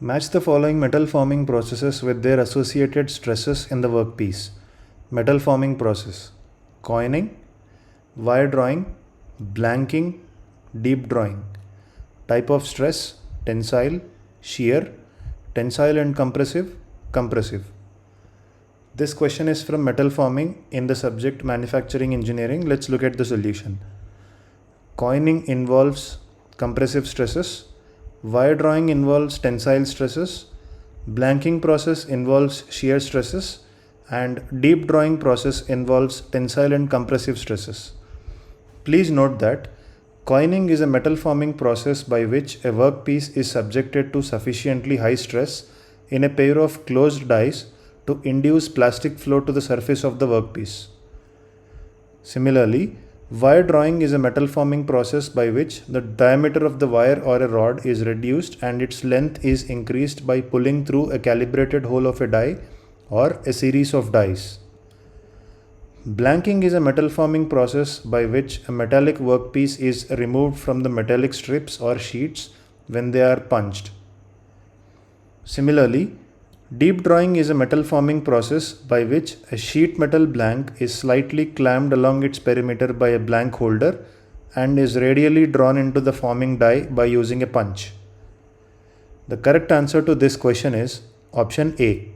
Match the following metal forming processes with their associated stresses in the workpiece. Metal forming process: coining, wire drawing, blanking, deep drawing. Type of stress: tensile, shear, tensile and compressive, compressive. This question is from metal forming in the subject manufacturing engineering. Let's look at the solution. Coining involves compressive stresses. Wire drawing involves tensile stresses. Blanking process involves shear stresses. And deep drawing process involves tensile and compressive stresses. Please note that coining is a metal forming process by which a workpiece is subjected to sufficiently high stress in a pair of closed dies to induce plastic flow to the surface of the workpiece. Similarly, wire drawing is a metal forming process by which the diameter of the wire or a rod is reduced and its length is increased by pulling through a calibrated hole of a die or a series of dies. Blanking is a metal forming process by which a metallic workpiece is removed from the metallic strips or sheets when they are punched. Similarly, deep drawing is a metal forming process by which a sheet metal blank is slightly clamped along its perimeter by a blank holder and is radially drawn into the forming die by using a punch. The correct answer to this question is option A.